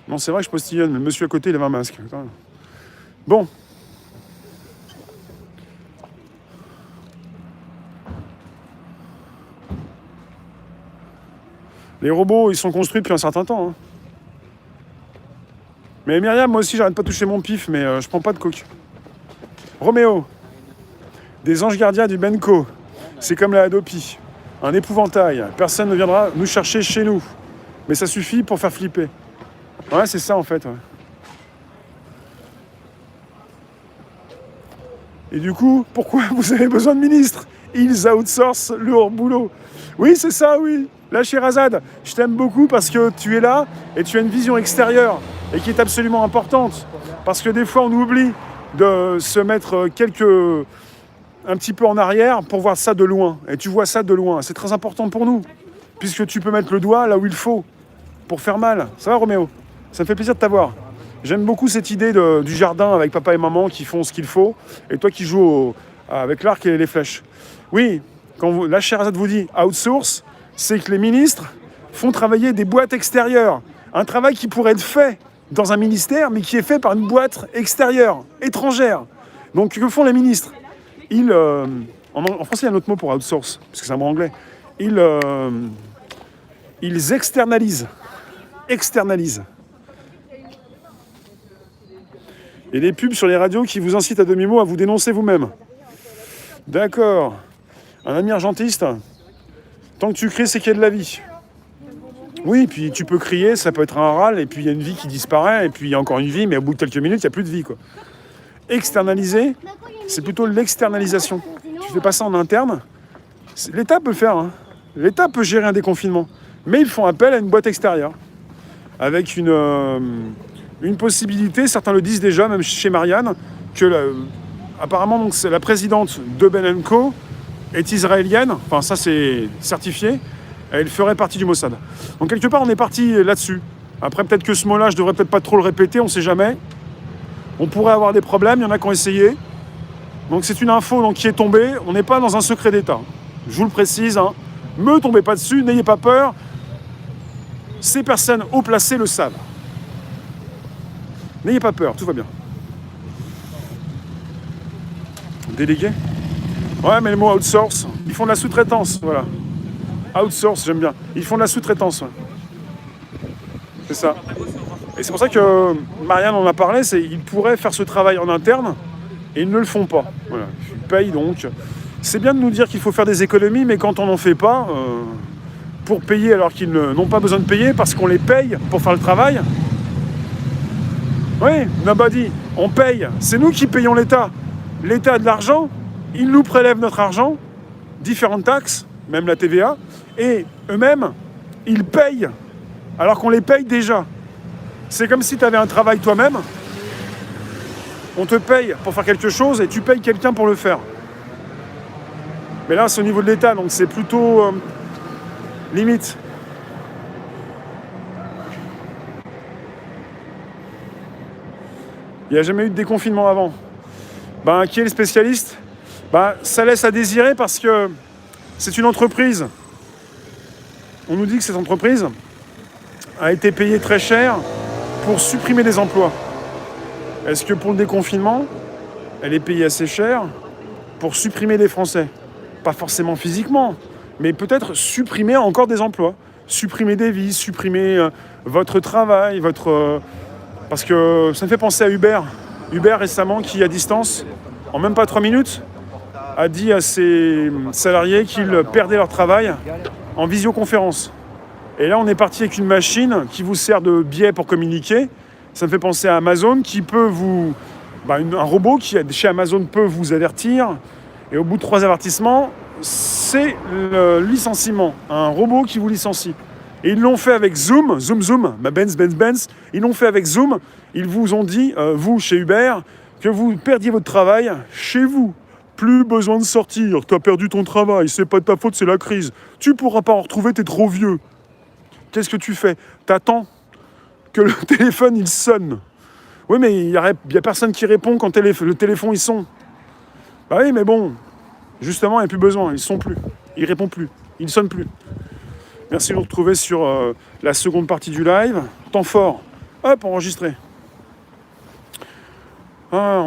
Non, c'est vrai que je postillonne, mais le monsieur à côté, il avait un masque. Bon. Les robots, ils sont construits depuis un certain temps. Hein. Mais Myriam, moi aussi, j'arrête pas de toucher mon pif, mais je prends pas de coke. Roméo, des anges gardiens du Benco. C'est comme la Hadopi. Un épouvantail. Personne ne viendra nous chercher chez nous. Mais ça suffit pour faire flipper. Ouais, c'est ça en fait. Ouais. Et du coup, pourquoi vous avez besoin de ministres? Ils outsourcent leur boulot. Oui, c'est ça, oui. Là, Sherazade, je t'aime beaucoup parce que tu es là et tu as une vision extérieure et qui est absolument importante. Parce que des fois, on oublie de se mettre un petit peu en arrière pour voir ça de loin. Et tu vois ça de loin. C'est très important pour nous, puisque tu peux mettre le doigt là où il faut pour faire mal. Ça va, Roméo? Ça me fait plaisir de t'avoir. J'aime beaucoup cette idée du jardin avec papa et maman qui font ce qu'il faut, et toi qui joues avec l'arc et les flèches. Oui, quand la Sherazade vous dit outsource, c'est que les ministres font travailler des boîtes extérieures. Un travail qui pourrait être fait dans un ministère, mais qui est fait par une boîte extérieure, étrangère. Donc, que font les ministres? En français, il y a un autre mot pour outsource, parce que c'est un mot anglais. Ils externalisent. Externalisent. Et les pubs sur les radios qui vous incitent à demi-mot à vous dénoncer vous-même. D'accord. Un ami argentiste, tant que tu cries, c'est qu'il y a de la vie. Oui, puis tu peux crier, ça peut être un râle, et puis il y a une vie qui disparaît, et puis il y a encore une vie, mais au bout de quelques minutes, il n'y a plus de vie, quoi. Externaliser, c'est plutôt l'externalisation. Tu fais pas ça en interne. L'État peut le faire, hein. L'État peut gérer un déconfinement. Mais ils font appel à une boîte extérieure. Avec une possibilité, certains le disent déjà, même chez Marianne, que apparemment donc, la présidente de Ben & Co est israélienne, enfin ça c'est certifié, elle ferait partie du Mossad. Donc quelque part on est parti là-dessus. Après peut-être que ce mot-là, je devrais peut-être pas trop le répéter, on sait jamais. On pourrait avoir des problèmes, il y en a qui ont essayé. Donc c'est une info donc, qui est tombée, on n'est pas dans un secret d'État. Je vous le précise, hein. Me tombez pas dessus, n'ayez pas peur. Ces personnes haut placées le savent. N'ayez pas peur, tout va bien. Délégué? Ouais, mais le mot outsource, ils font de la sous-traitance, voilà. Outsource, j'aime bien. Ils font de la sous-traitance, ouais. C'est ça. Et c'est pour ça que Marianne en a parlé, ils pourraient faire ce travail en interne et ils ne le font pas. Voilà. Ils payent donc. C'est bien de nous dire qu'il faut faire des économies, mais quand on n'en fait pas, pour payer alors qu'ils n'ont pas besoin de payer parce qu'on les paye pour faire le travail. Oui, nobody, on paye. C'est nous qui payons l'État. L'État a de l'argent, il nous prélève notre argent, différentes taxes, même la TVA, et eux-mêmes, ils payent alors qu'on les paye déjà. C'est comme si tu avais un travail toi-même, on te paye pour faire quelque chose et tu payes quelqu'un pour le faire. Mais là, c'est au niveau de l'État, donc c'est plutôt limite. Il n'y a jamais eu de déconfinement avant. Ben, qui est le spécialiste? Ben, ça laisse à désirer parce que c'est une entreprise. On nous dit que cette entreprise a été payée très cher pour supprimer des emplois. Est-ce que pour le déconfinement, elle est payée assez cher pour supprimer des Français? Pas forcément physiquement, mais peut-être supprimer encore des emplois. Supprimer des vies, supprimer votre travail, parce que ça me fait penser à Uber. Uber récemment qui, à distance, en même pas 3 minutes, a dit à ses salariés qu'ils perdaient leur travail en visioconférence. Et là, on est parti avec une machine qui vous sert de biais pour communiquer. Ça me fait penser à Amazon qui peut un robot qui, chez Amazon, peut vous avertir. Et au bout de 3 avertissements, c'est le licenciement. Un robot qui vous licencie. Et ils l'ont fait avec Zoom, Benz. Ils l'ont fait avec Zoom. Ils vous ont dit, vous, chez Uber, que vous perdiez votre travail chez vous. Plus besoin de sortir, t'as perdu ton travail, c'est pas de ta faute, c'est la crise. Tu pourras pas en retrouver, t'es trop vieux. Qu'est-ce que tu fais? T'attends que le téléphone, il sonne. Oui, mais il y a personne qui répond quand le téléphone, il sonne. Bah oui, mais bon, justement, il n'y a plus besoin, ils ne sont plus. Ils répondent plus, ils ne sonnent plus. Merci de nous retrouver sur la seconde partie du live. Temps fort, Hop, enregistrer. Ah,